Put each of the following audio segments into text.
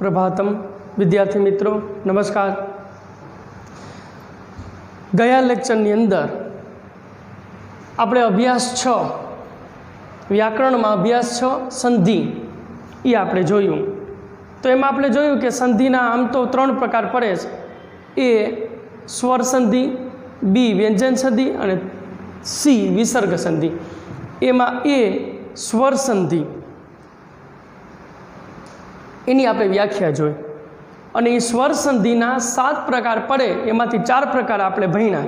सुप्रभातम विद्यार्थी मित्रों, नमस्कार। गया लेक्चरनी अंदर આપણે અભ્યાસ 6 વ્યાકરણમાં અભ્યાસ 6 સંધિ એ આપણે જોયું। તો એમાં આપણે જોયું કે સંધિના આમ તો 3 પ્રકાર પડે છે, એ સ્વર સંધિ, બી વ્યંજન સંધિ અને સી વિસર્ગ સંધિ। એમાં એ સ્વર સંધિ એની આપણે વ્યાખ્યા જોઈ અને એ સ્વર સંધિના 7 પ્રકાર પડે, એમાંથી 4 પ્રકાર આપણે ભણ્યા,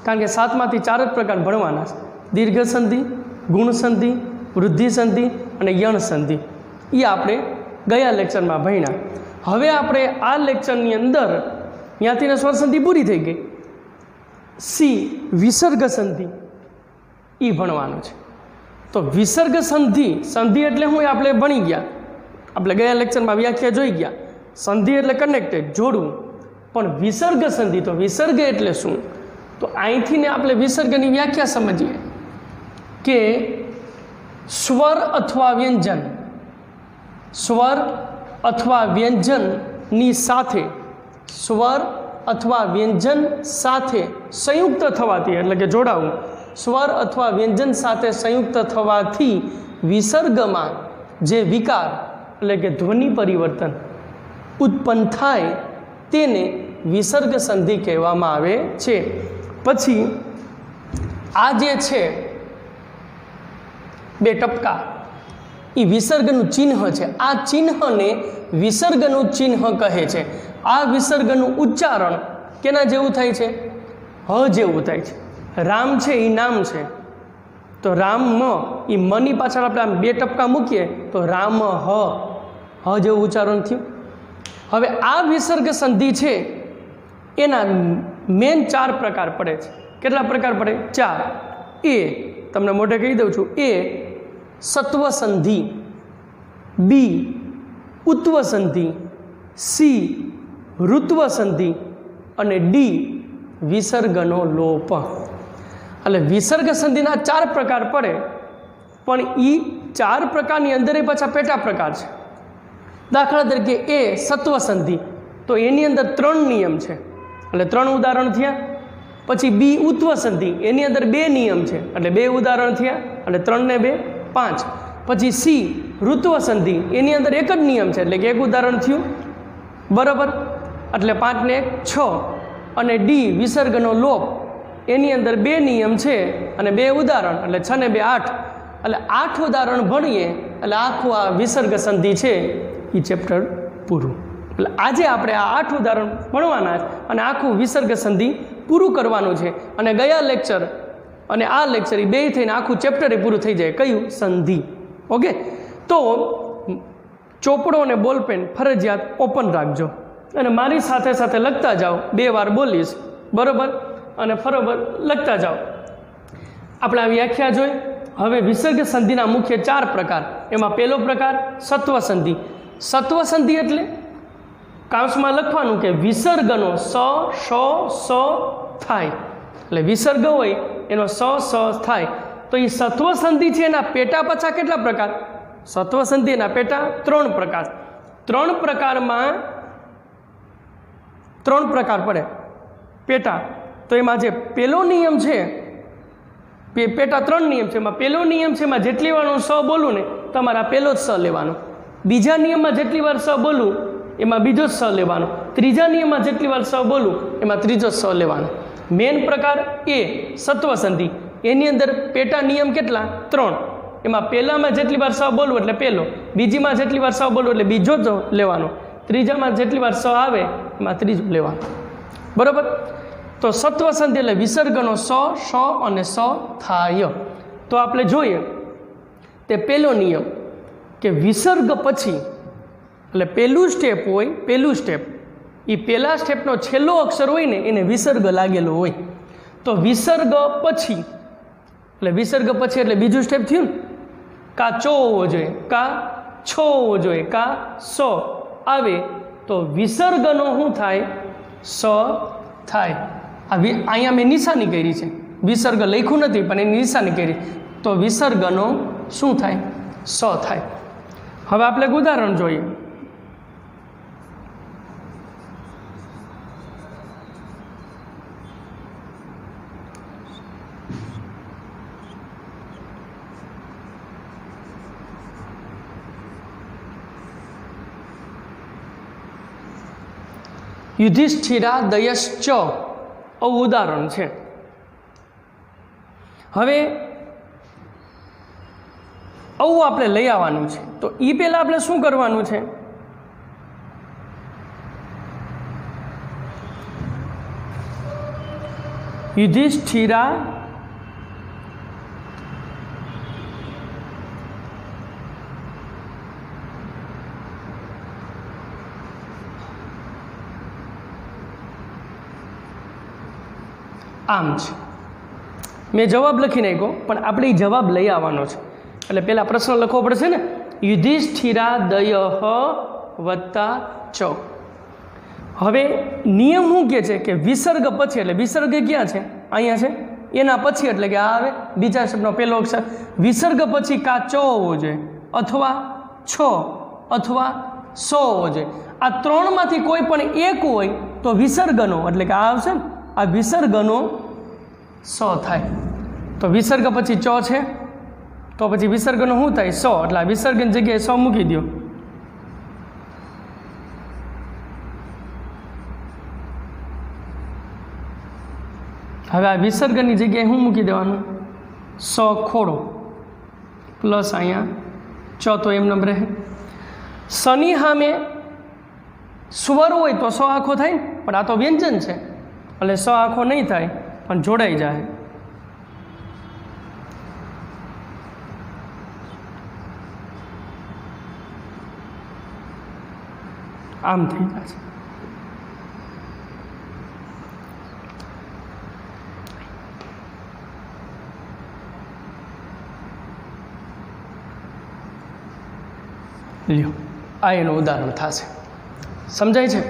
કારણ કે 7માંથી 4 જ પ્રકાર ભણવાના છે। દીર્ઘ સંધિ, ગુણ સંધિ, વૃદ્ધિ સંધિ અને યણ સંધિ એ આપણે ગયા લેક્ચરમાં ભણ્યા। હવે આપણે આ લેક્ચરની અંદર ત્યાંથી સ્વર સંધિ પૂરી થઈ ગઈ, સી વિસર્ગ સંધિ એ ભણવાનું છે। તો વિસર્ગ સંધિ, સંધિ એટલે હું આપણે ભણી ગયા, આપણે ગયા લેક્ચરમાં વ્યાખ્યા જોઈ ગયા। સંધિ એટલે કનેક્ટેડ, જોડવું, પણ વિસર્ગ સંધિ, તો વિસર્ગ એટલે શું? તો અહીંથી ને આપણે વિસર્ગની વ્યાખ્યા સમજીએ કે સ્વર અથવા વ્યંજન, સ્વર અથવા વ્યંજનની સાથે, સ્વર અથવા વ્યંજન સાથે સંયુક્ત થવાથી, એટલે કે જોડાવું, સ્વર અથવા વ્યંજન સાથે સંયુક્ત થવાથી વિસર્ગમાં જે વિકાર એટલે કે ધ્વનિ પરિવર્તન ઉત્પન્ન થાય તેને વિસર્ગ સંધિ કહેવામાં આવે છે। પછી આ જે છે બે ટપકા એ વિસર્ગનું ચિહ્ન છે, આ ચિહ્નને વિસર્ગનું ચિહ્ન કહે છે। આ વિસર્ગનું ઉચ્ચારણ કેના જેવું થાય છે? હ જેવું થાય છે। રામ છે એ નામ છે, તો રામ મ, એ મની પાછળ આપણે આમ બે ટપકા મૂકીએ તો રામ હ જેવું ઉચ્ચારણ થયું। હવે આ વિસર્ગ સંધિ છે એના મેન 4 પ્રકાર પડે છે। કેટલા પ્રકાર પડે? 4। એ તમને મોઢે કહી દઉં છું, એ સત્વ સંધિ, બી ઉત્વ સંધિ, સી ઋત્વ સંધિ અને ડી વિસર્ગનો લોપ। એટલે વિસર્ગ સંધિના 4 પ્રકાર પડે, પણ એ 4 પ્રકારની અંદર એ પાછા પેટા પ્રકાર છે। દાખલા તરીકે એ સત્વ સંધિ, તો એની અંદર 3 નિયમ છે, એટલે 3 ઉદાહરણ થયા। પછી બી ઉત્વ સંધિ, એની અંદર 2 નિયમ છે, એટલે 2 ઉદાહરણ થયા, એટલે 3 ને 2 5। પછી સી ઋત્વ સંધિ, એની અંદર 1 જ નિયમ છે, એટલે કે 1 ઉદાહરણ થયું, બરાબર, એટલે 5 ને 1 6। અને ડી વિસર્ગનો લોપ, એની અંદર 2 નિયમ છે અને 2 ઉદાહરણ, એટલે 6 ને 2 8। એટલે 8 ઉદાહરણ ભણીએ એટલે આખું આ વિસર્ગ સંધિ છે એ ચેપ્ટર પૂરું। એટલે આજે આપણે આ 8 ઉદાહરણ ભણવાના છે અને આખું વિસર્ગ સંધિ પૂરું કરવાનું છે। અને ગયા લેક્ચર અને આ લેક્ચર એ 2 થઈને આખું ચેપ્ટર પૂરું થઈ જાય। કયું? સંધિ। ઓકે, તો ચોપડો અને બોલપેન ફરજિયાત ઓપન રાખજો અને મારી સાથે સાથે લખતા જાઓ, 2 વાર બોલીશ, બરાબર, અને બરાબર લખતા જાઓ। આપણે આ વ્યાખ્યા જોઈ। હવે વિસર્ગ સંધિના મુખ્ય 4 પ્રકાર, એમાં પહેલો પ્રકાર સત્વ સંધિ। સત્વ સંધિ એટલે કાંસમાં લખવાનું કે વિસર્ગનો સ શ સ થાય, એટલે વિસર્ગ હોય એનો સ સ થાય। તો એ સત્વ સંધિ છે એના પેટા પાછા કેટલા પ્રકાર? સત્વ સંધિ એના પેટા 3 પ્રકાર। 3 પ્રકારમાં 3 પ્રકાર પડે પેટા। તો એમાં જે પહેલો નિયમ છે, પેટા 3 નિયમ છે, એમાં પહેલો નિયમ છે એમાં જેટલી વાર હું સ બોલું ને તમારે આ પહેલો જ સ લેવાનો। બીજા નિયમમાં જેટલી વાર સ બોલું એમાં બીજો જ સ લેવાનો। ત્રીજા નિયમમાં જેટલી વાર સ બોલું એમાં ત્રીજો જ સ લેવાનો। મેન પ્રકાર એ સત્વ સંધિ, એની અંદર પેટા નિયમ કેટલા? 3। એમાં પહેલામાં જેટલી વાર સ બોલવું એટલે પહેલો, બીજીમાં જેટલી વાર સ બોલવું એટલે બીજો જ લેવાનો, ત્રીજામાં જેટલી વાર સ આવે એમાં ત્રીજો લેવાનો, બરાબર। તો સત્વ સંધિ એટલે વિસર્ગનો સ શ અને સ થાય। તો આપણે જોઈએ તે પહેલો નિયમ કે વિસર્ગ પછી, એટલે પહેલું સ્ટેપ હોય, પહેલું સ્ટેપ એ પહેલા સ્ટેપનો છેલ્લો અક્ષર હોય ને એને વિસર્ગ લાગેલો હોય। તો વિસર્ગ પછી, એટલે વિસર્ગ પછી એટલે બીજું સ્ટેપ થયું ને, કા ચો હોવો જોઈએ, કા છો હોવો જોઈએ, કા સો આવે તો વિસર્ગનો શું થાય? સ થાય। અહીંયા મેં નિશાની કરી છે, વિસર્ગ લખ્યું નથી પણ એની નિશાની કરી, તો વિસર્ગનો શું થાય? સ થાય। હવે આપણે એક ઉદાહરણ જોઈએ। યુધિષ્ઠિરા દયશ્ચ આવું ઉદાહરણ છે. હવે આવું આપણે લઈ આવવાનું છે. તો એ પહેલાં આપણે શું કરવાનું છે? યુધિષ્ઠિરા આમ છે. મેં જવાબ લખી નાખ્યો, પણ આપણે એ જવાબ લઈ આવવાનો છે. એટલે પહેલાં પ્રશ્ન લખવો પડશે ને. યુધિષ્ઠિરા દયઃ વત્તા ચ. હવે નિયમ શું કહે છે કે વિસર્ગ પછી, એટલે વિસર્ગ ક્યાં છે? અહીંયા છે. એના પછી એટલે કે આ આવે બીજા શબ્દનો પહેલો અક્ષર. વિસર્ગ પછી કા ચ હોવો જોઈએ, અથવા છ, અથવા સો હોવો જોઈએ. આ ત્રણમાંથી કોઈ પણ એક હોય તો વિસર્ગનો એટલે કે આ આવશે ને, આ વિસર્ગનો સ થાય. તો વિસર્ગ પછી ચ છે, તો પછી વિસર્ગનો શું થાય? સ. એટલે આ વિસર્ગની જગ્યાએ સ મૂકી દો. હવે આ વિસર્ગની જગ્યાએ શું મૂકી દેવાનું? સ ખોડો પ્લસ અહીંયા ચ, તો એમ નંબર રહે. સની સામે સ્વર હોય તો સ આખો થાય ને, પણ આ તો વ્યંજન છે એટલે સ આખો નહીં થાય, પણ જોડાઈ જાય. આમ થઈ જશે. લ્યો, આ એનું ઉદાહરણ થશે. સમજાય છે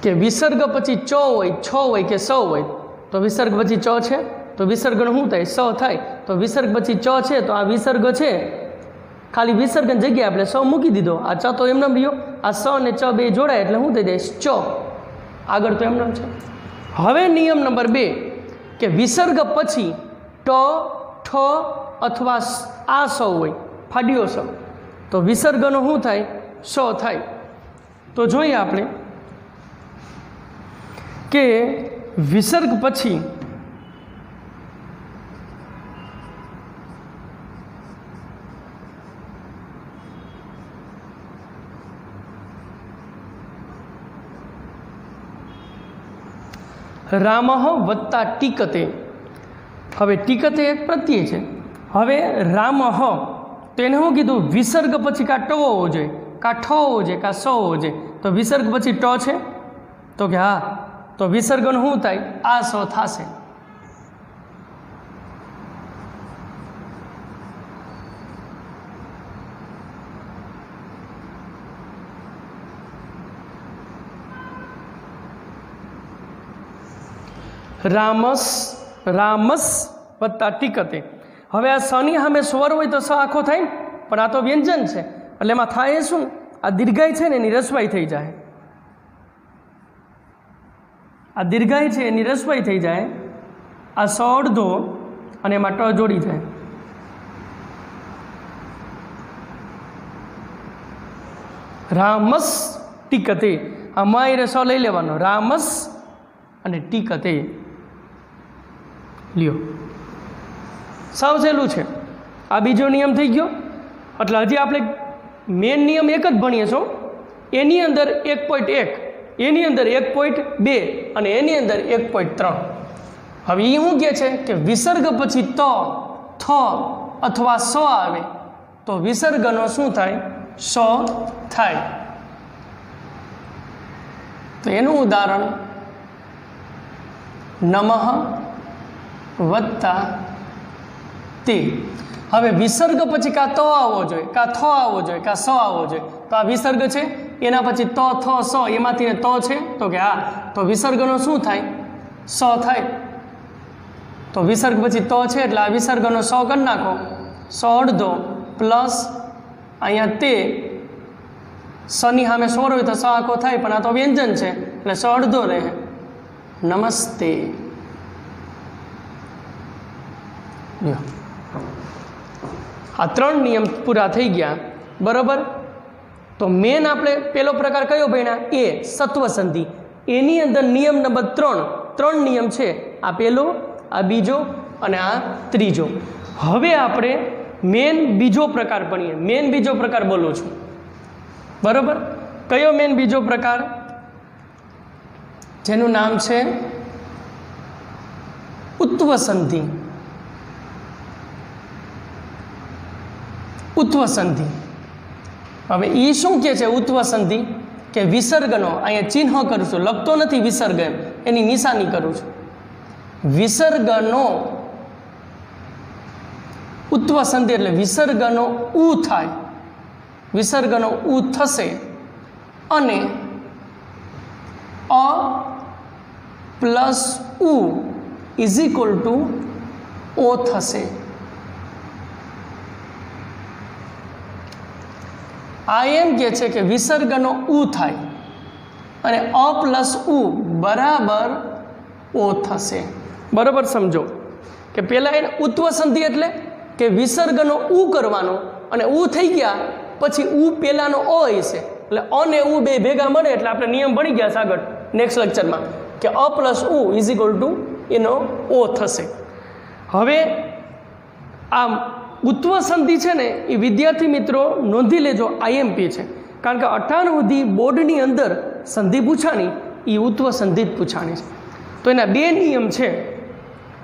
કે વિસર્ગ પછી ચ હોય, છ હોય કે સ હોય, તો વિસર્ગ પછી ચ છે તો વિસર્ગનો શું થાય? સ થાય. તો વિસર્ગ પછી ચ છે તો આ વિસર્ગ છે, ખાલી વિસર્ગની જગ્યાએ આપણે સ મૂકી દીધો. આ ચ તો એમને રહ્યો, આ સ અને ચ બે જોડાય એટલે શું થઈ જાય? ચ. આગળ તો એમને છે. હવે નિયમ નંબર 2 કે વિસર્ગ પછી ટ, ઠ અથવા આ સ હોય, ફાડ્યો સ, તો વિસર્ગનો શું થાય? સ થાય. તો જોઈએ આપણે કે વિસર્ગ પછી રામઃ વત્તા ટીકતે. હવે ટીકતે એક પ્રત્યય છે. હવે રામઃ તો એને શું કીધું? વિસર્ગ પછી કા ટ હોવો જોઈએ, કા ઠ હોવો જોઈએ, કા સ હોવો જોઈએ. તો વિસર્ગ પછી ટ છે, તો કે હા, તો વિસર્ગનું શું થાય? આ સ થશે. રામસ, રામસ વત્તા ટીકતે. હવે આ સની સામે સ્વર હોય તો સ આખો થાય ને, પણ આ તો વ્યંજન છે એટલે એમાં થાય શું? આ દીર્ઘાય છે ને એની રસવાઈ થઈ જાય. આ દીર્ઘાય છે એની રસવાઈ થઈ જાય. આ સ અડધો અને એમાં ટ જોડી જાય. રામસ ટીકતે. આ માયરે સ લઈ લેવાનો, રામસ અને ટીકતે. લ્યો, સાવ સહેલું છે. આ બીજો નિયમ થઈ ગયો. એટલે હજી આપણે મેન નિયમ એક જ ભણીએ છો. એની અંદર 1.1, એની અંદર 1.2 અને એની અંદર 1.3. હવે એ શું કહે છે કે વિસર્ગ પછી ત, થ અથવા સ આવે તો વિસર્ગનો શું થાય? સ થાય. તો એનું ઉદાહરણ નમઃ વત્તા તે. હવે વિસર્ગ પછી કા તો આવવો જોઈએ, કા થ આવવો જોઈએ, કા સ આવવો જોઈએ. તો આ વિસર્ગ છે, એના પછી ત, થ, સ, એમાંથી ત છે, તો કે હા, તો વિસર્ગનો શું થાય? સ થાય. તો વિસર્ગ પછી ત છે એટલે આ વિસર્ગનો સ કરી નાખો. સ અડધો પ્લસ અહીંયા તે, સની સામે સ્વર હોય તો સ આખો થાય, પણ આ તો વ્યંજન છે એટલે સ અડધો રહે. નમસ્તે. આ 3 નિયમ પૂરા થઈ ગયા. બરાબર. तो मेन આપણે પહેલો પ્રકાર કયો ભણ્યા? એ સત્વ સંધિ. એની અંદર નિયમ નંબર 3 નિયમ છે. આ પહેલો, આ બીજો અને આ ત્રીજો. હવે આપણે મેન બીજો પ્રકાર ભણીએ. મેન બીજો પ્રકાર બોલું છું, બરાબર? કયો મેન બીજો પ્રકાર? જેનું નામ છે ઉત્વ સંધિ. ઉત્વ સંધિ. હવે એ શું કહે છે ઉત્વ સંધિ? કે વિસર્ગનો, અહીંયા ચિહ્ન કરું છું, લખતો નથી વિસર્ગ, એની નિશાની કરું છું. વિસર્ગનો ઉત્વ સંધિ એટલે વિસર્ગનો ઉ થાય, વિસર્ગનો ઉ થશે અને અ પ્લસ ઉ ઇઝ ઇક્વલ ટુ ઓ થશે. આ એમ કહે છે કે વિસર્ગનો ઉ થાય અને અ પ્લસ ઉ બરાબર ઓ થશે. બરાબર સમજો કે પહેલાં એને ઉત્વ સંધિ એટલે કે વિસર્ગનો ઉ કરવાનો અને ઉ થઈ ગયા પછી ઉ પહેલાંનો અ હશે એટલે અ ને ઉ બે ભેગા મળે એટલે આપણે નિયમ ભણી ગયા છે આગળ નેક્સ્ટ લેક્ચરમાં કે અ પ્લસ ઉ ઇઝ ઇક્વલ ટુ એનો ઓ થશે. હવે આ ઉત્વ સંધિ છે ને એ વિદ્યાર્થી મિત્રો નોંધી લેજો, આઈએમપી છે. કારણ કે 98 સુધી બોર્ડની અંદર સંધિ પૂછાણી એ ઉત્વ સંધિ જ પૂછાણી છે. તો એના 2 નિયમ છે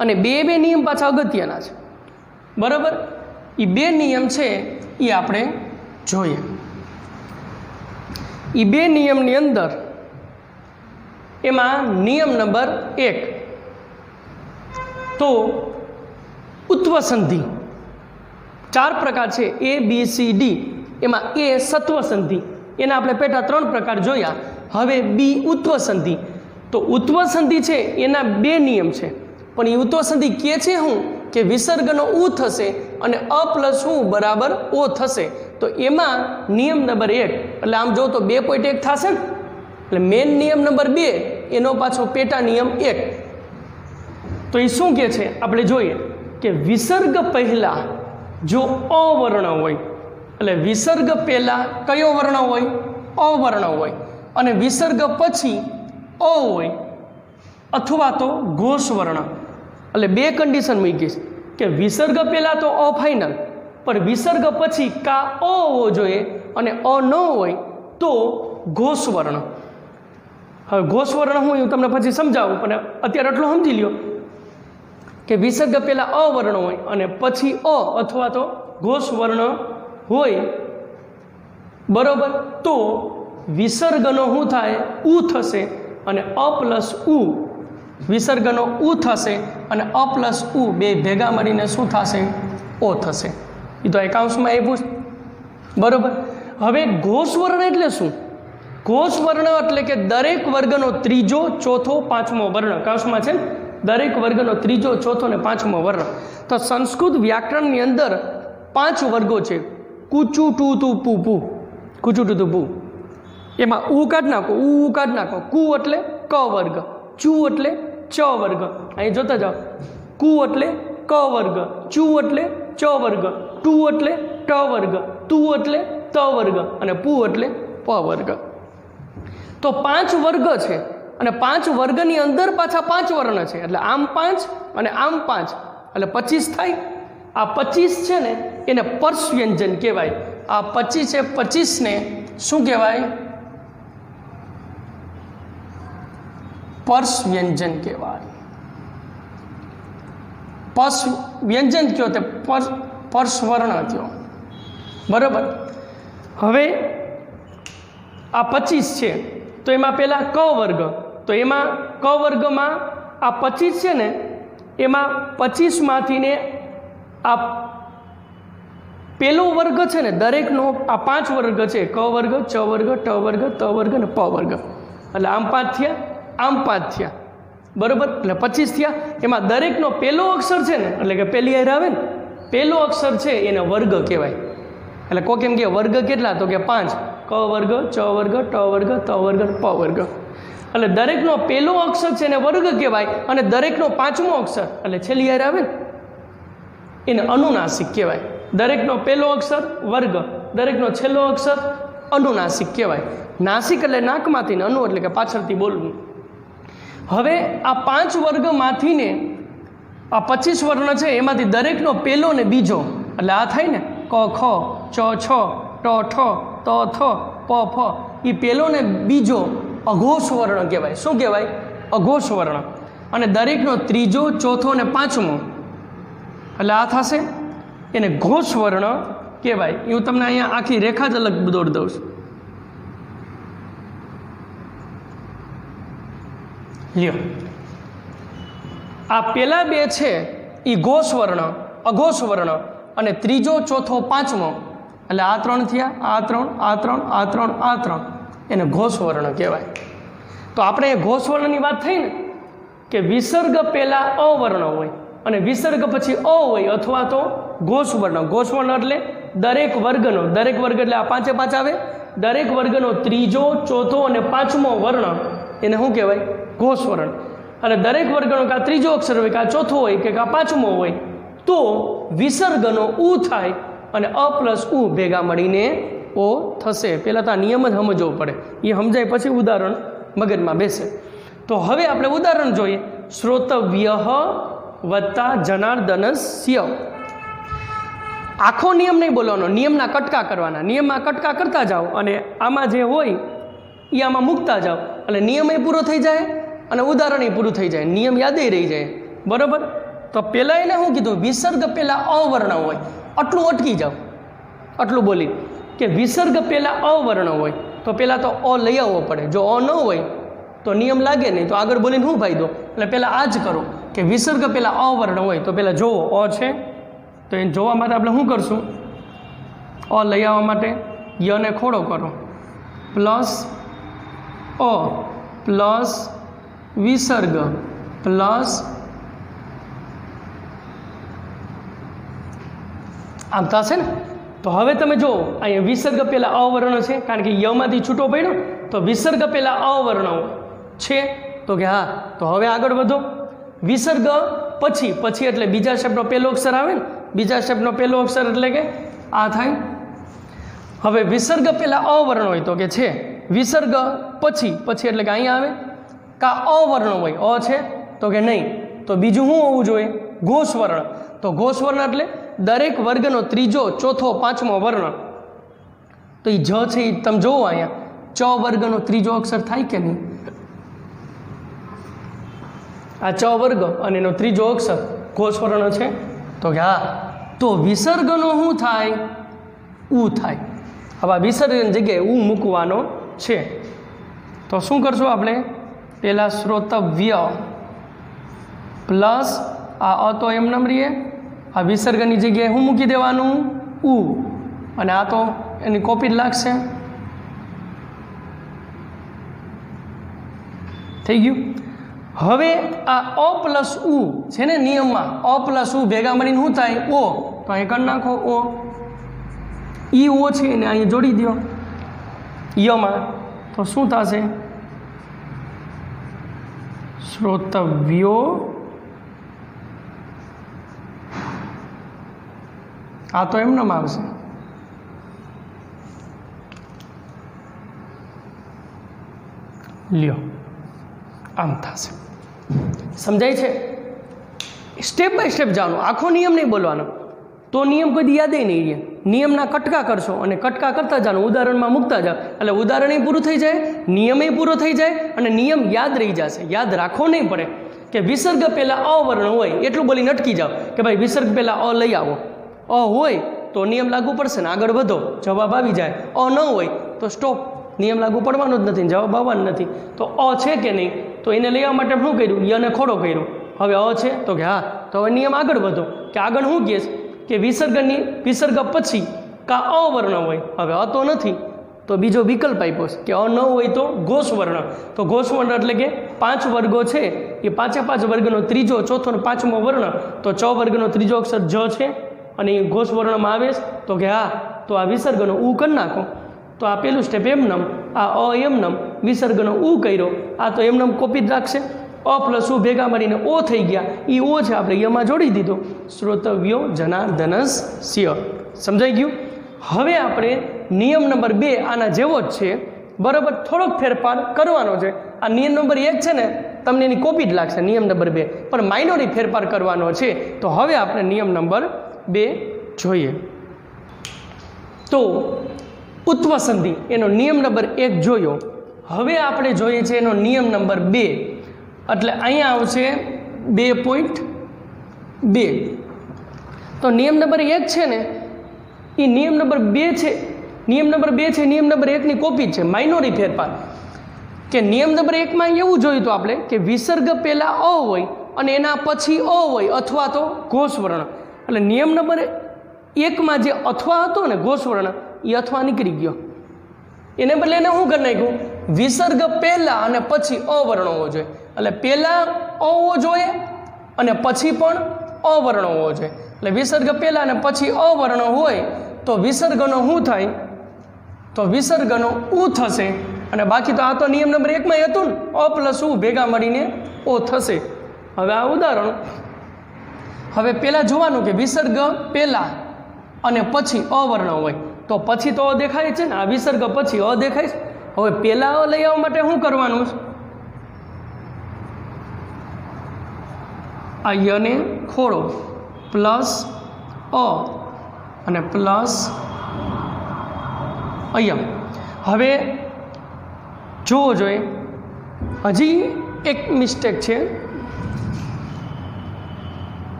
અને બે નિયમ પાછા અગત્યના છે, બરાબર? એ 2 નિયમ છે એ આપણે જોઈએ. એ 2 નિયમની અંદર એમાં નિયમ નંબર 1 તો ઉત્વ સંધિ 4 પ્રકાર છે, A B C D. એમાં A સત્વ સંધિ, એના આપણે પેટા 3 પ્રકાર જોયા. હવે બી ઉત્વ સંધિ. તો ઉત્વ સંધિ છે એના 2 નિયમ છે, પણ એ ઉત્વ સંધિ કહે છે શું કે વિસર્ગનો ઉ થશે અને અ પ્લસ ઉ બરાબર ઓ થશે. તો એમાં નિયમ નંબર 1 એટલે આમ જો તો 2.1 થશે ને, એટલે મેન નિયમ નંબર 2 એનો પાછો પેટા નિયમ 1. તો એ શું કહે છે આપણે જોઈએ કે વિસર્ગ પહેલાં જો અવર્ણ હોય એટલે વિસર્ગ પહેલાં કયો વર્ણ હોય? અવર્ણ હોય. અને વિસર્ગ પછી અ હોય અથવા તો ઘોષ વર્ણ. એટલે 2 કન્ડિશન મૂકી કે વિસર્ગ પહેલાં તો અ ફાઇનલ, પણ વિસર્ગ પછી કા અ હોવો જોઈએ અને અ ન હોય તો ઘોષ વર્ણ. હવે ઘોષ વર્ણ હું તમને પછી સમજાવું, પણ અત્યારે એટલું સમજી લ્યો કે વિસર્ગ પહેલાં અવર્ણ હોય અને પછી અ અથવા તો ઘોષ વર્ણ હોય, બરોબર? તો વિસર્ગનો શું થાય? ઉ થશે અને અ પ્લસ ઉ, વિસર્ગનો ઉ થશે અને અ પ્લસ ઉ બે ભેગા મળીને શું થશે? ઓ થશે. એ તો એકાઉન્ટ્સમાં એ પૂછ, બરોબર? હવે ઘોષ વર્ણ એટલે શું? ઘોષ વર્ણ એટલે કે દરેક વર્ગનો ત્રીજો, ચોથો, પાંચમો વર્ણ. કાઉન્સમાં છે દરેક વર્ગનો ત્રીજો, ચોથો ને પાંચમો વર્ણ. તો સંસ્કૃત વ્યાકરણની અંદર 5 વર્ગો છે. કુચુ ટુ તુ પુ પુ, કુચુ ટુ તુ પુ. એમાં ઉ કાઢ નાખો, ઉ કાઢ નાખો. કુ એટલે ક વર્ગ, ચુ એટલે ચ વર્ગ. અહીં જોતા જાઓ, કુ એટલે ક વર્ગ, ચુ એટલે ચ વર્ગ, ટુ એટલે ટ વર્ગ, તુ એટલે ત વર્ગ અને પુ એટલે પ વર્ગ. તો 5 વર્ગ છે અને 5 વર્ગની અંદર પાછા 5 વર્ણ છે. એટલે આમ 5 અને આમ 5 એટલે 25 થાય. આ 25 છે ને એને પર્શ વ્યંજન કહેવાય. આ 25 છે, 25ને શું કહેવાય? પર્શ વ્યંજન કહેવાય. પર્શ વ્યંજન કયો તે પર્શ વર્ણ થયો, બરાબર? હવે આ 25 છે તો એમાં પહેલાં ક વર્ગ. તો એમાં ક વર્ગમાં આ 25 છે ને એમાં 25માંથી ને આ પહેલો વર્ગ છે ને દરેકનો આ 5 વર્ગ છે, ક વર્ગ, ચ વર્ગ, ટ વર્ગ, ત વર્ગ અને પ વર્ગ. એટલે આમ 5 થયા, આમ 5 થયા, બરાબર? એટલે 25 થયા. એમાં દરેકનો પહેલો અક્ષર છે ને એટલે કે પહેલી હારે આવે ને, પહેલો અક્ષર છે એને વર્ગ કહેવાય. એટલે કોઈ કેમ કે વર્ગ કેટલા? તો કે 5. ક વર્ગ, ચ વર્ગ, ટ વર્ગ, ત વર્ગ અને પ વર્ગ. એટલે દરેકનો પહેલો અક્ષર છે એને વર્ગ કહેવાય અને દરેકનો 5મો અક્ષર એટલે છેલ્લી હારે આવે ને એને અનુનાસિક કહેવાય. દરેકનો પહેલો અક્ષર વર્ગ, દરેકનો છેલ્લો અક્ષર અનુનાસિક કહેવાય. નાસિક એટલે નાકમાંથી ને અનુ એટલે કે પાછળથી બોલવું. હવે આ 5 વર્ગમાંથી ને આ 25 વર્ણ છે એમાંથી દરેકનો પહેલો ને બીજો એટલે આ થાય ને ક ખ ચ છ ટ ઠ ત થ પ ફ, એ પહેલો ને બીજો અઘોષ વર્ણ કહેવાય. શું કહેવાય? અઘોષ વર્ણ. અને દરેકનો ત્રીજો, ચોથો અને પાંચમો એટલે આ થશે એને ઘોષ વર્ણ કહેવાય. હું તમને અહીંયા આખી રેખા જ અલગ દોડી દઉં છું. લ્યો, આ પેલા બે છે એ ઘોષ વર્ણ, અઘોષ વર્ણ, અને ત્રીજો, ચોથો, પાંચમો એટલે આ 3 થયા, આ 3, આ 3, આ 3, આ 3 એને ઘોષ વર્ણ કહેવાય. તો આપણે ઘોષ વર્ણની વાત થઈ ને કે વિસર્ગ પહેલાં અવર્ણ હોય અને વિસર્ગ પછી અ હોય અથવા તો ઘોષ વર્ણ. ઘોષ વર્ણ એટલે દરેક વર્ગનો, દરેક વર્ગ એટલે આ 5 5 આવે, દરેક વર્ગનો ત્રીજો, ચોથો અને પાંચમો વર્ણ એને શું કહેવાય? ઘોષ વર્ણ. અને દરેક વર્ગનો કાં ત્રીજો અક્ષર હોય, કાં ચોથો હોય કે કાં પાંચમો હોય તો વિસર્ગનો ઉ થાય અને અ પ્લસ ઉ ભેગા મળીને ઓ થશે. પહેલાં તો આ નિયમ જ સમજવો પડે, એ સમજાય પછી ઉદાહરણ મગજમાં બેસે. તો હવે આપણે ઉદાહરણ જોઈએ. શ્રોતવ્ય વત્તા જનાર્દનસ્ય. આખો નિયમ નહીં બોલવાનો, નિયમના કટકા કરવાના. નિયમમાં કટકા કરતા જાઓ અને આમાં જે હોય એ આમાં મૂકતા જાઓ એટલે નિયમ એ પૂરો થઈ જાય અને ઉદાહરણ એ પૂરું થઈ જાય, નિયમ યાદ રહી જાય. બરાબર? તો પહેલાં એને શું કીધું? વિસર્ગ પહેલાં અવર્ણ હોય. આટલું અટકી જાઓ, આટલું બોલી કે વિસર્ગ પહેલાં અવર્ણ હોય તો પહેલાં તો અ લઈ આવવો પડે. જો અ ન હોય તો નિયમ લાગે નહીં, તો આગળ બોલીને શું ફાયદો? એટલે પહેલાં આ જ કરો કે વિસર્ગ પહેલાં અવર્ણ હોય તો પહેલાં જોવો અ છે તો એને જોવા માટે આપણે શું કરશું? અ લઈ આવવા માટે યને ખોડો કરો પ્લસ અ પ્લસ વિસર્ગ પ્લસ આમ થશે ને. તો હવે તમે જુઓ અહીંયા વિસર્ગ પહેલાં અવર્ણ છે કારણ કે યમાંથી છૂટો પડ્યો તો વિસર્ગ પહેલાં અવર્ણ છે તો કે હા. તો હવે આગળ વધો. વિસર્ગ પછી પછી એટલે બીજા શબ્દનો પહેલો અક્ષર આવે ને, બીજા શબ્દનો પહેલો અક્ષર એટલે કે આ થાય. હવે વિસર્ગ પહેલાં અવર્ણ હોય તો કે છે, વિસર્ગ પછી પછી એટલે કે અહીંયા આવે. કા અવર્ણ હોય અ છે તો કે નહીં, તો બીજું શું હોવું જોઈએ? ઘોષ વર્ણ. તો ઘોષ વર્ણ એટલે દરેક વર્ગનો ત્રીજો, ચોથો, પાંચમો વર્ણ. તો એ જ છે એ તમે જોવો અહીંયા ચ વર્ગનો ત્રીજો અક્ષર થાય કે નહીં? આ ચ વર્ગ અને એનો ત્રીજો અક્ષર ઘોષ વર્ણ છે તો કે હા. તો વિસર્ગનો શું થાય? ઉ થાય. હવે વિસર્ગની જગ્યાએ ઉ મૂકવાનો છે. તો શું કરશું આપણે? પહેલાં શ્રોતવ્ય પ્લસ આ અ તો એમ નમ રહીએ, આ વિસર્ગની જગ્યાએ શું મૂકી દેવાનું? ઉ. અને આ તો એની કોપી જ લાગશે. થઈ ગયું. હવે આ અ પ્લસ ઉ છે ને નિયમમાં અ પ્લસ ઉ ભેગા મળીને શું થાય? ઓ. તો અહીં કરી નાખો ઓ. ઈ ઓ છે એને અહીંયા જોડી દો યમાં તો શું થશે? શ્રોતવ્યો. આ તો એમ નામ આવશે. લ્યો આમ થશે. સમજાય છે? સ્ટેપ બાય સ્ટેપ જવાનું, આખો નિયમ નહીં બોલવાનો. તો નિયમ કોઈ યાદ નહીં રહે. નિયમના કટકા કરશો અને કટકા કરતા જાઓ, ઉદાહરણમાં મૂકતા જાઓ એટલે ઉદાહરણ પૂરું થઈ જાય, નિયમે પૂરો થઈ જાય અને નિયમ યાદ રહી જશે. યાદ રાખવો નહીં પડે કે વિસર્ગ પહેલાં અવર્ણ હોય એટલું બોલીને અટકી જાઓ કે ભાઈ વિસર્ગ પહેલાં અ લઈ આવો. અ હોય તો નિયમ લાગુ પડશે ને આગળ વધો, જવાબ આવી જાય. અ ન હોય તો સ્ટોપ, નિયમ લાગુ પડવાનો જ નથી, જવાબ આવવાનો નથી. તો અ છે કે નહીં તો એને લઈ આવવા માટે શું કર્યું? યને ખોડો કર્યો. હવે અ છે તો કે હા. તો હવે નિયમ આગળ વધો કે આગળ શું કહે કે વિસર્ગ પછી કા અવર્ણ હોય. હવે અ તો નથી તો બીજો વિકલ્પ આપ્યો કે અ ન હોય તો ઘોષ વર્ણ. તો ઘોષ વર્ણ એટલે કે 5 વર્ગો છે એ 5 વર્ગનો ત્રીજો, ચોથો અને પાંચમો વર્ણ. તો ચ વર્ગનો ત્રીજો અક્ષર જ છે અને એ ઘોષ વર્ણમાં આવે તો કે હા. તો આ વિસર્ગનો ઉ કરી નાખો. તો આ પહેલું સ્ટેપ એમનમ, આ અ એમનમ, વિસર્ગનો ઉ કર્યો, આ તો એમનમ કોપી જ રાખશે. અ પ્લસ ઉ ભેગા મળીને ઓ થઈ ગયા. એ ઓ છે આપણે યમાં જોડી દીધો. શ્રોતવ્યો જનાર્દનસ્ય. સમજાઈ ગયું? હવે આપણે નિયમ નંબર 2 આના જેવો જ છે, બરાબર, થોડોક ફેરફાર કરવાનો છે. આ નિયમ નંબર 1 છે ને, તમને એની કોપી જ લાગશે નિયમ નંબર 2, પણ માઇનોરી ફેરફાર કરવાનો છે. તો હવે આપણે નિયમ નંબર 2 જોઈએ. તો ઉત્વ સંધિ એનો નિયમ નંબર 1 જોયો. હવે આપણે જોઈએ છે એનો નિયમ નંબર 2. એટલે અહીંયા આવશે 2.2. તો નિયમ નંબર 1 છે ને એ નિયમ નંબર 2 છે. નિયમ નંબર 2 છે નિયમ નંબર 1ની કોપી છે, માઇનોરી ફેરફાર. કે નિયમ નંબર 1માં એવું જોયું તો આપણે કે વિસર્ગ પહેલાં અ હોય અને એના પછી અ હોય અથવા તો ઘોષવર્ણ. એટલે નિયમ નંબર 1માં જે અથવા હતો ને ઘોષવર્ણ, એ અથવા નીકળી ગયો. એને બદલે એને શું કરી નાખ્યું, વિસર્ગ પહેલાં અને પછી અવર્ણ હોવો જોઈએ. એટલે પહેલાં અ હોવો જોઈએ અને પછી પણ અવર્ણ હોવો જોઈએ. એટલે વિસર્ગ પહેલાં અને પછી અવર્ણ હોય તો વિસર્ગનો શું થાય, તો વિસર્ગનો ઉ થશે. અને બાકી તો આ તો નિયમ નંબર 1માં હતું ને, અ પ્લસ ઉ ભેગા મળીને ઓ થશે. હવે આ ઉદાહરણ, હવે પહેલાં જોવાનું કે વિસર્ગ પહેલાં અને પછી અવર્ણ હોય તો પછી તો અ દેખાય છે ને, આ વિસર્ગ પછી અ દેખાય છે. હવે પહેલાં અ લઈ આવવા માટે શું કરવાનું છે, આ યને ખોડો પ્લસ અ અને પ્લસ અયમ. હવે જોવો જોઈએ, હજી એક મિસ્ટેક છે.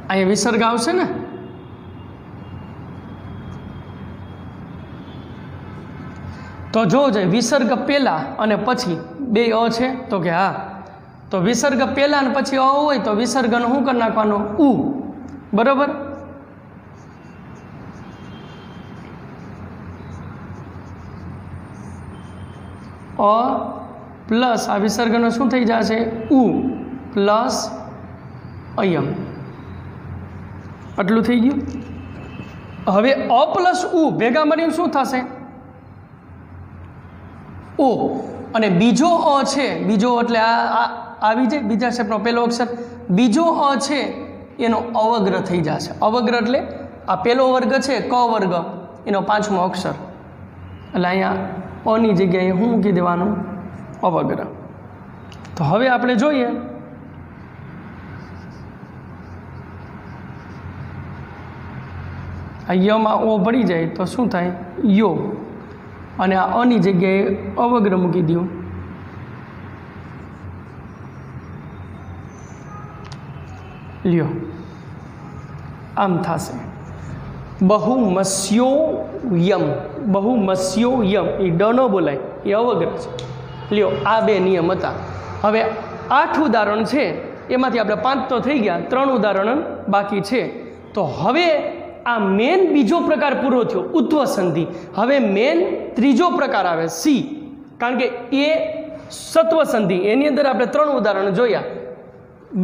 અહીંયા વિસર્ગ આવશે ને, તો જોવો જોઈએ વિસર્ગ પહેલાં અને પછી 2 અ છે, તો કે હા. તો વિસર્ગ પહેલાં અને પછી અ હોય તો વિસર્ગનો શું કરી નાખવાનો, ઉ, બરાબર. અ પ્લસ આ વિસર્ગનો શું થઈ જશે, ઉ પ્લસ અયમ. આટલું થઈ ગયું. હવે અ પ્લસ ઉ ભેગા મળીને શું થશે, ઓ. અને બીજો અ છે, બીજો એટલે આ આવી જાય બીજા શબ્દનો પહેલો અક્ષર, બીજો અ છે એનો અવગ્ર થઈ જશે. અવગ્ર એટલે આ પહેલો વર્ગ છે ક વર્ગ, એનો 5મો અક્ષર. એટલે અહીંયા અની જગ્યાએ શું મૂકી દેવાનું, અવગ્ર. તો હવે આપણે જોઈએ, આ યમાં ઓ પડી જાય તો શું થાય, યો. અને આ અની જગ્યાએ અવગ્ર મૂકી દઉં. લ્યો, આમ થશે બહુમસ્યો યમ. બહુમસ્યો યમ, એ ડ ન બોલાય, એ અવગ્ર છે. લ્યો, આ 2 નિયમ હતા. હવે 8 ઉદાહરણ છે, એમાંથી આપણે 5 તો થઈ ગયા, 3 ઉદાહરણ બાકી છે. તો હવે આ મેન બીજો પ્રકાર પૂરો થયો, ઉત્વ સંધિ. હવે મેન ત્રીજો પ્રકાર આવે સી, કારણ કે એ સત્વ સંધિ, એની અંદર આપણે 3 ઉદાહરણ જોયા.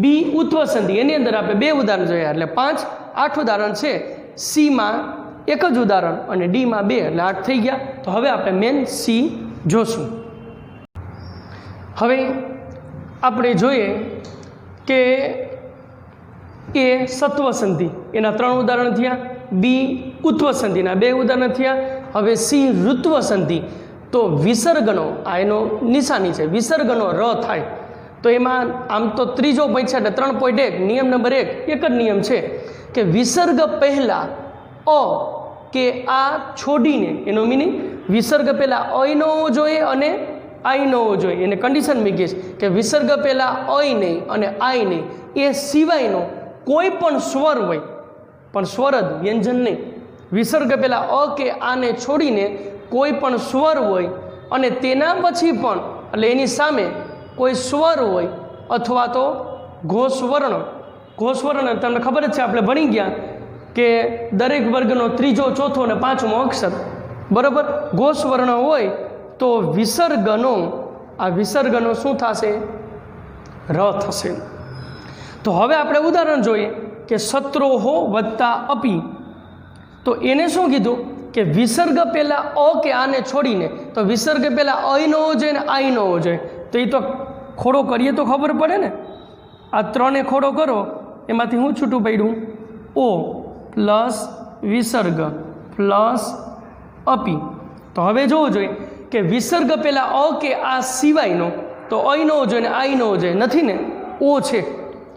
બી ઉત્વ સંધિ, એની અંદર આપણે 2 ઉદાહરણ જોયા. એટલે 5, 8 ઉદાહરણ છે. સીમાં 1 જ ઉદાહરણ અને ડીમાં 2, એટલે 8 થઈ ગયા. તો હવે આપણે મેન સી જોશું. હવે આપણે જોઈએ કે એ સત્વ સંધિ, એના 3 ઉદાહરણ થયા. બી ઉત્વ સંધિના 2 ઉદાહરણ થયા. હવે સી ઋત્વ સંધિ. તો વિસર્ગનો, આ એનો નિશાની છે, વિસર્ગનો ર થાય. તો એમાં આમ તો ત્રીજો પોઈન્ટ છે, એટલે 3.1 નિયમ નંબર 1 એક જ નિયમ છે કે વિસર્ગ પહેલાં અ કે આ છોડીને, એનો મિનિંગ વિસર્ગ પહેલાં અય ન હોવો જોઈએ અને આઈ ન હોવો જોઈએ. એને કન્ડિશન મૂકીશ કે વિસર્ગ પહેલાં અય નહીં અને આઈ નહીં, એ સિવાયનો કોઈ પણ સ્વર હોય, પણ સ્વર જ, વ્યંજન નહીં. વિસર્ગ પહેલાં અ કે આને છોડીને કોઈ પણ સ્વર હોય અને તેના પછી પણ, એટલે એની સામે કોઈ સ્વર હોય અથવા તો ઘોષવર્ણ. ઘોષવર્ણ તમને ખબર જ છે, આપણે ભણી ગયા કે દરેક વર્ગનો 3જો, 4થો અને 5મો અક્ષર, બરાબર. ઘોષવર્ણ હોય તો વિસર્ગનો, આ વિસર્ગનો શું થશે, ર થશે. તો હવે આપણે ઉદાહરણ જોઈએ કે શત્રોહો વત્તા અપી. તો એને શું કીધું કે વિસર્ગ પહેલાં અ કે આને છોડીને, તો વિસર્ગ પહેલાં અય ન હોવો જોઈએ ને આઈ ન હોવો જોઈએ. તો એ તો ખોડો કરીએ તો ખબર પડે ને. આ 3 ખોડો કરો, એમાંથી હું છૂટું પડ્યું, ઓ. Plus વિસર્ગ plus અપી. તો હવે જોવું જોઈએ કે વિસર્ગ પહેલાં અ કે આ સિવાયનો, તો અય ન હોવો જોઈએ ને આઈ ન હોવો જોઈએ, નથી ને, ઓ છે.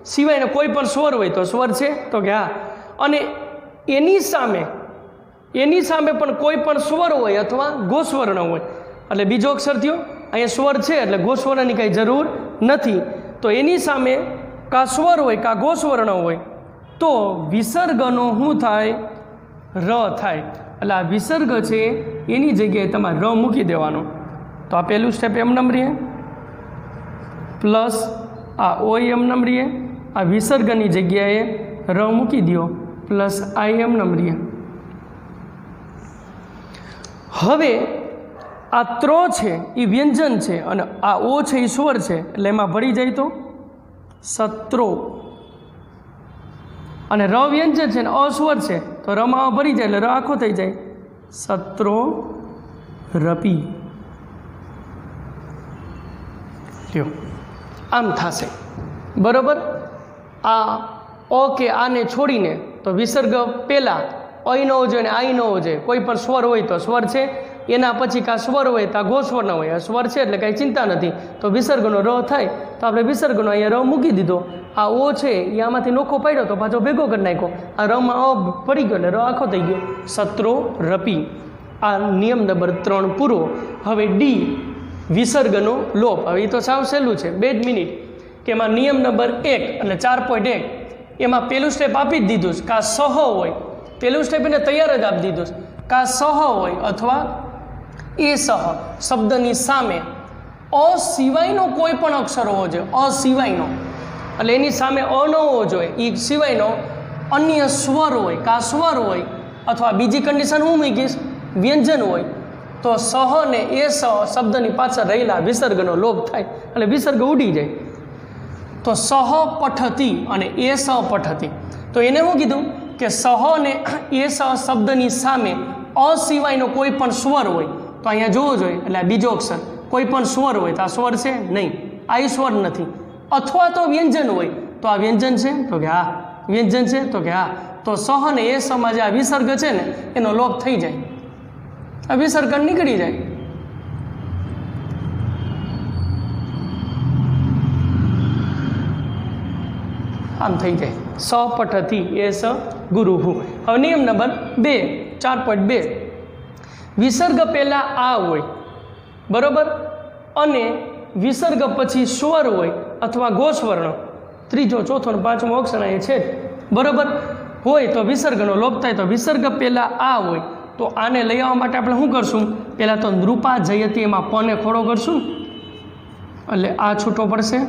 સિવાયનો કોઈ પણ સ્વર હોય તો સ્વર છે, તો કે હા. અને એની સામે પણ કોઈ પણ સ્વર હોય અથવા ગોસ્વર્ણ હોય, એટલે બીજો અક્ષર થયો. અહીંયા સ્વર છે એટલે ગોસ્વર્ણની કાંઈ જરૂર નથી. તો એની સામે કા સ્વર હોય કા ગોસ્વર્ણ હોય તો વિસર્ગનો શું થાય? ર થાય. એટલે આ વિસર્ગ છે એની જગ્યાએ તમારે ર મૂકી દેવાનો. તો આ પહેલું સ્ટેપ એમ નમ રહીએ, પ્લસ આ ઓય એમ નમ રહીએ, આ વિસર્ગની જગ્યાએ ર મૂકી દો, પ્લસ આઈ એમ નમ રહીએ. હવે આ ત્રો છે એ વ્યંજન છે અને આ ઓ છે એ સ્વર છે, એટલે એમાં ભળી જાય તો સત્રો. અને ર વ્યંજન છે ને અસ્વર છે તો રમાં ભરી જાય એટલે ર આખો થઈ જાય, સત્રો રપી. લ્યો આમ થશે, બરાબર. આ અ કે આને છોડીને તો વિસર્ગ પહેલાં અય ન હોવો જોઈએ ને આઈ ન હોવો જોઈએ. કોઈ પણ સ્વર હોય તો સ્વર છે, એના પછી કાં સ્વર હોય તો ગોસ્વર ન હોય. સ્વર છે એટલે કાંઈ ચિંતા નથી, તો વિસર્ગનો ર થાય તો આપણે વિસર્ગનો અહીંયા ર મૂકી દીધો. આ ઓ છે એ આમાંથી નોખો પાડ્યો તો પાછો ભેગો કરી નાખ્યો, આ રમાં અ પડી ગયો એટલે ર આખો થઈ ગયો, સત્રો રપી. આ નિયમ નંબર 3 પૂરો. હવે ડી વિસર્ગનો લોપ. હવે એ તો સાવ સહેલું છે, 2 મિનિટ કે એમાં નિયમ નંબર 1 એટલે 4.1 એમાં પહેલું સ્ટેપ આપી જ દીધું છે. કાં સહ હોય, પહેલું સ્ટેપ એને તૈયાર જ આપી દીધું છે. કાં સહ હોય અથવા એ સહ શબ્દની સામે અ સિવાયનો કોઈ પણ અક્ષર હોવો જોઈએ, અ સિવાયનો, એટલે એની સામે અ ન હોવો જોઈએ. એ સિવાયનો અન્ય સ્વર હોય, કાં સ્વર હોય અથવા બીજી કન્ડિશન હું મૂકીશ વ્યંજન હોય તો સહ ને એ સહ શબ્દની પાછળ રહેલા વિસર્ગનો લોપ થાય એટલે વિસર્ગ ઉડી જાય. તો સહ પઠતી અને એ સહ પઠતી. તો એને શું કીધું કે સહ ને એ સહ શબ્દની સામે અ સિવાયનો કોઈ પણ સ્વર હોય તો અહીંયા જોવો જોઈએ, એટલે આ બીજો અક્ષર કોઈ પણ સ્વર હોય તો આ સ્વર છે નહીં, આ સ્વર નથી. અથવા તો વ્યંજન હોય તો આ વ્યંજન છે, તો કે હા વ્યંજન છે, તો કે હા. તો સહ ને એ સહમાં જે આ વિસર્ગ છે ને એનો લોપ થઈ જાય, આ વિસર્ગ નીકળી જાય. આમ થઈ જાય સ પઠતી એ સ ગુરુહુ. હવે નિયમ નંબર 2 4.2 વિસર્ગ પહેલાં આ હોય, બરાબર, અને વિસર્ગ પછી સ્વર હોય અથવા ગોસ્વર્ણ, ત્રીજો ચોથો ને પાંચમો અક્ષર એ છે, બરાબર, હોય તો વિસર્ગનો લોપ થાય. તો વિસર્ગ પહેલાં આ હોય તો આને લઈ આવવા માટે આપણે શું કરશું? પહેલાં તો નૃપા જયતી એમાં પને ખોડો કરશું એટલે આ છૂટો પડશે,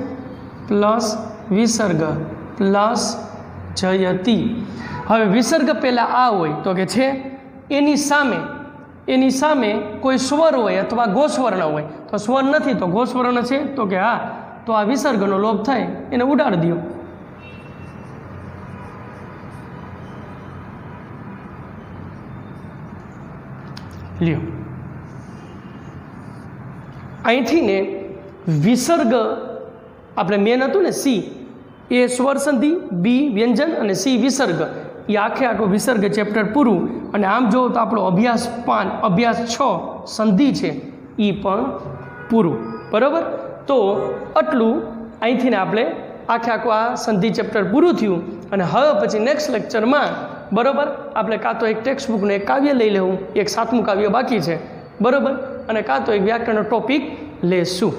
પ્લસ વિસર્ગ પ્લસ જયતી. હવે વિસર્ગ પહેલાં આ હોય તો કે છે, એની સામે કોઈ સ્વર હોય અથવા ગોસ્વર્ણ હોય તો સ્વર નથી તો ગોસ્વર્ણ છે, તો કે હા. તો આ વિસર્ગનો લોપ થાય એને ઉડાડી દો. લ્યો અહીંથી ને વિસર્ગ આપણે મેન હતું ને સી એ સ્વર સંધિ, બી વ્યંજન અને સી વિસર્ગ, એ આખો વિસર્ગ ચેપ્ટર પૂરું. અને આમ જોવો તો આપણો અભ્યાસ 5 અભ્યાસ 6 સંધિ છે એ પણ પૂરું, બરાબર. તો આટલું અહીંથી ને આપણે આખું આ સંધિ ચેપ્ટર પૂરું થયું. અને હવે પછી નેક્સ્ટ લેક્ચરમાં, બરાબર, આપણે કાં તો એક ટેક્સ્ટ બુકનું એક કાવ્ય લઈ લેવું, એક 7મું કાવ્ય બાકી છે, બરાબર, અને કાં તો એક વ્યાકરણનો ટોપિક લેશું.